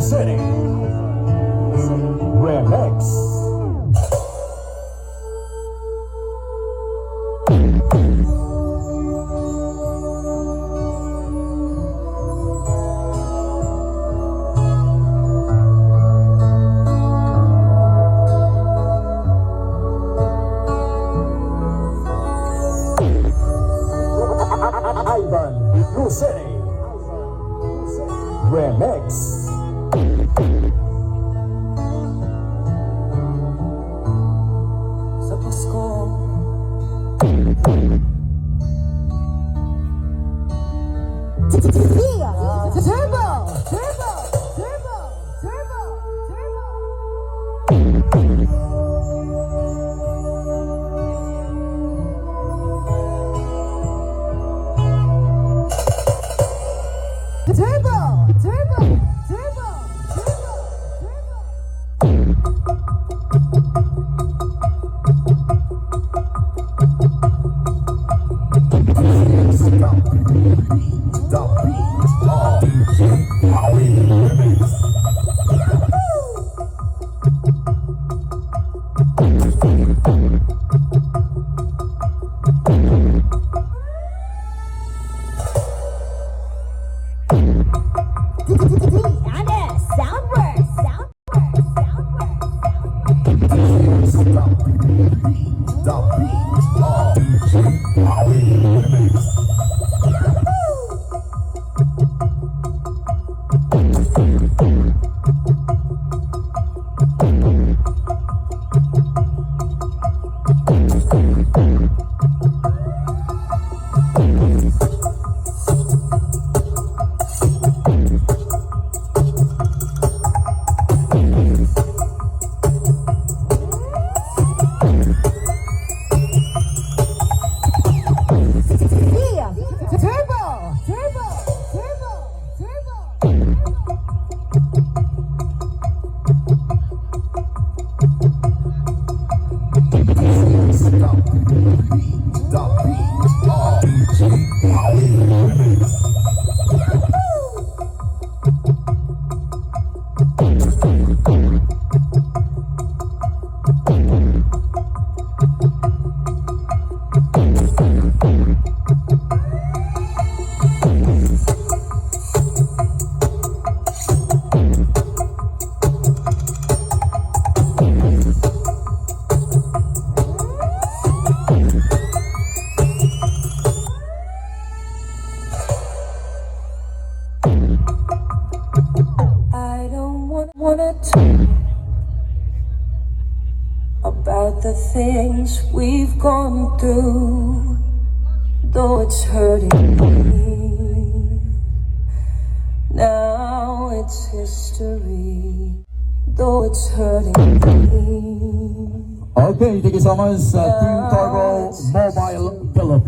City Remix. Ivan Blue City Remix. Sa Pasko Turbo! Turbo! Turbo! Turbo! Turbo! Turbo! Turbo! I don't wanna talk about the things we've gone through, though it's hurting me. Now it's history, though it's hurting me. Okay, thank you so much, Team Turbo Mobile Philippines.